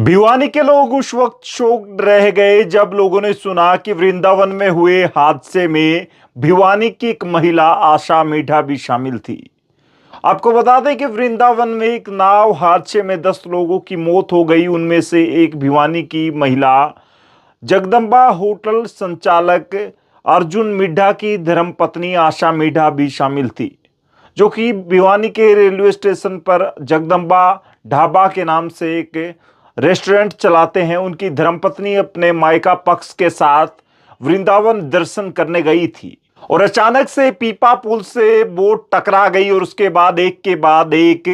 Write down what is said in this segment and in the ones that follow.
भिवानी के लोग उस वक्त शोक रह गए जब लोगों ने सुना कि वृंदावन में हुए हादसे में भिवानी की एक महिला आशा मीठा भी शामिल थी। आपको बता दें कि वृंदावन में एक नाव हादसे में 10 लोगों की मौत हो गई। उनमें से एक भिवानी की महिला जगदम्बा होटल संचालक अर्जुन मिड्ढा की धर्मपत्नी आशा मिड्ढा भी शामिल थी, जो कि भिवानी के रेलवे स्टेशन पर जगदम्बा ढाबा के नाम से एक रेस्टोरेंट चलाते हैं। उनकी धर्मपत्नी अपने मायका पक्ष के साथ वृंदावन दर्शन करने गई थी और अचानक से पीपा पुल से बोट टकरा गई और उसके बाद एक के बाद एक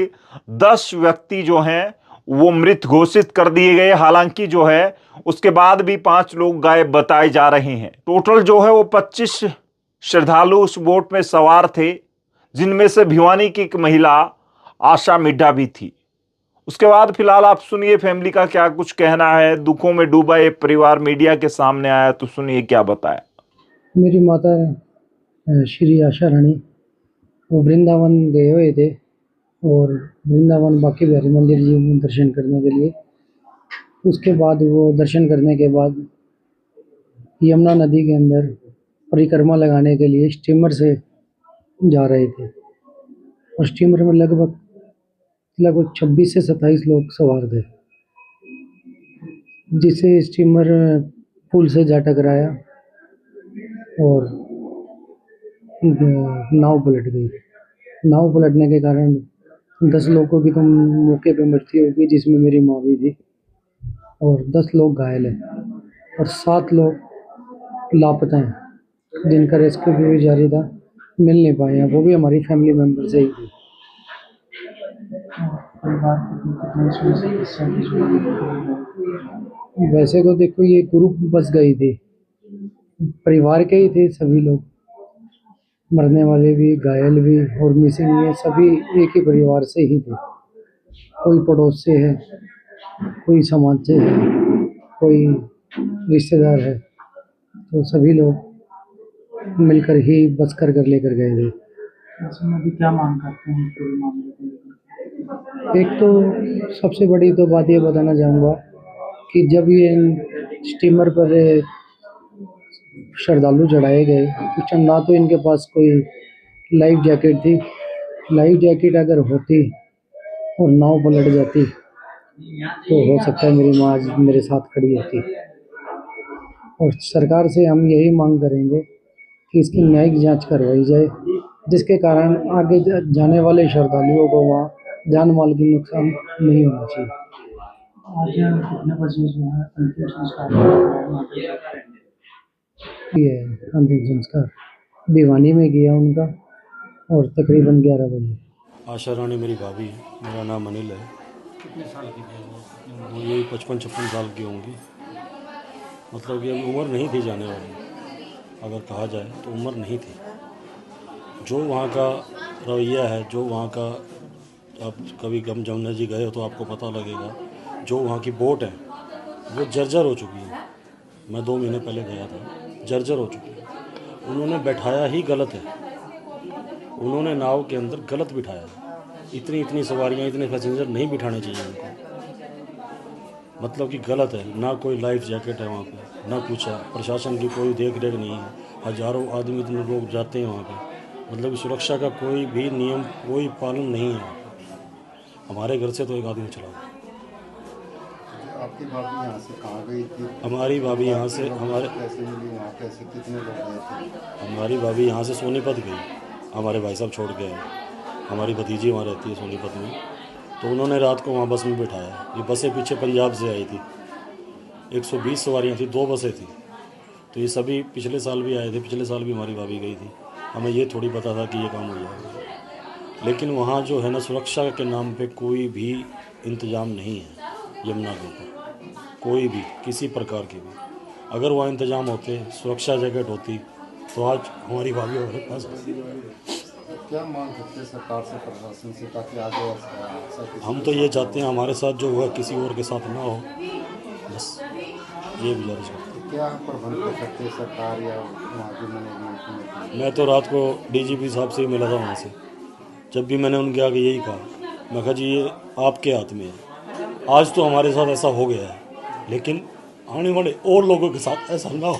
10 व्यक्ति जो हैं वो मृत घोषित कर दिए गए। हालांकि जो है उसके बाद भी 5 लोग गायब बताए जा रहे हैं। टोटल जो है वो 25 श्रद्धालु उस बोट में सवार थे, जिनमें से भिवानी की एक महिला आशा मिड्ढा भी थी। उसके बाद फिलहाल आप सुनिए फैमिली का क्या कुछ कहना है। दुखों में डूबा ये परिवार मीडिया के सामने आया, तो सुनिए क्या बताया। मेरी माता श्री आशा रानी वो वृंदावन गए हुए थे और वृंदावन बांके बिहारी मंदिर जी में दर्शन करने के लिए। उसके बाद वो दर्शन करने के बाद यमुना नदी के अंदर परिक्रमा लगाने के लिए स्टीमर से जा रहे थे और स्टीमर में लगभग 26 से 27 लोग सवार थे, जिससे स्टीमर पुल से जा टकराया और नाव पलट गई। नाव पलटने के कारण 10 लोगों की तो मौके पे मृत्यु हो गई, जिसमें मेरी माँ भी थी, और 10 लोग घायल हैं और 7 लोग लापता हैं, जिनका रेस्क्यू भी जारी था, मिल नहीं पाए हैं। वो भी हमारी फैमिली मेम्बर से ही थे। वैसे तो देखो ये ग्रुप बस गई थी, परिवार के ही थे सभी लोग, मरने वाले भी, घायल भी और मिसिंग ये सभी एक ही परिवार से ही थे। कोई पड़ोस से है, कोई समाज से है, कोई रिश्तेदार है, तो सभी लोग मिलकर ही बस कर लेकर गए थे। अभी क्या मांग करते हैं पूरे मामले को लेकर? एक तो सबसे बड़ी तो बात ये बताना चाहूँगा कि जब ये स्टीमर पर श्रद्धालु चढ़ाए गए, उस टाइम ना तो इनके पास कोई लाइफ जैकेट थी। लाइफ जैकेट अगर होती और नाव पलट जाती तो हो सकता है मेरी माँ आज मेरे साथ खड़ी होती। और सरकार से हम यही मांग करेंगे कि इसकी न्यायिक जांच करवाई जाए, जिसके कारण आगे जाने वाले श्रद्धालुओं को वहाँ जान माल की नुकसान नहीं होना चाहिए। आज कितने बजे जो है अंतिम संस्कार ये अंतिम संस्कार भिवानी में किया उनका और तकरीबन 11 बजे। आशा रानी मेरी भाभी है, मेरा नाम अनिल है। कितने साल की थी वो यही 55-56 साल की होंगी। मतलब कि अभी उम्र नहीं थी जाने वाली, अगर कहा जाए तो उम्र नहीं थी। जो वहाँ का रवैया है, जो वहाँ का, आप कभी गम जमुना जी गए हो तो आपको पता लगेगा, जो वहाँ की बोट है वो जर्जर हो चुकी है। मैं 2 महीने पहले गया था, जर्जर हो चुकी है। उन्होंने बैठाया ही गलत है, उन्होंने नाव के अंदर गलत बिठाया है। इतनी सवारियाँ, इतने पैसेंजर नहीं बिठाने चाहिए उनको, मतलब कि गलत है। ना कोई लाइफ जैकेट है वहाँ पे, ना कुछ है। प्रशासन की कोई देख रेख नहीं है। हज़ारों आदमी, इतने लोग जाते हैं वहाँ पे, मतलब कि सुरक्षा का कोई भी नियम, कोई पालन नहीं है। हमारे घर से तो एक आदमी चला गया। आपकी भाभी यहाँ से कहाँ गई थी? हमारी भाभी यहाँ से, कैसे मिली वहाँ, कैसे कितने लोग गए थे? हमारी भाभी यहाँ से सोनीपत गई, हमारे भाई साहब छोड़ के आए। हमारी भतीजी वहाँ रहती है सोनीपत में, तो उन्होंने रात को वहाँ बस में बिठाया। ये बसें पीछे पंजाब से आई थी, 120 सवारियाँ थी, 2 बसें थी। तो ये सभी पिछले साल भी आए थे, पिछले साल भी हमारी भाभी गई थी। हमें ये थोड़ी पता था कि ये काम हो जाएगा। लेकिन वहाँ जो है ना, सुरक्षा के नाम पे कोई भी इंतज़ाम नहीं है। यमुना के ऊपर कोई भी, किसी प्रकार के भी, अगर वहाँ इंतज़ाम होते, सुरक्षा जैकेट होती, तो आज हमारी भाभी हमारे पास होती। क्या मांग करते हैं सरकार से, प्रशासन से, ताकि आगे ऐसा हम तो ये चाहते हैं हमारे साथ जो हुआ किसी और के साथ ना हो, बस ये गुजारिश करते हैं। क्या प्रबंध कर सकते हैं सरकार या वहाँ के मैनेजमेंट? मैं तो रात को डीजीपी साहब से ही मिला था वहाँ से। जब भी मैंने उनके आगे यही कहा, मैं कहा जी ये आपके हाथ में है, आज तो हमारे साथ ऐसा हो गया है, लेकिन आने वाले और लोगों के साथ ऐसा ना हो।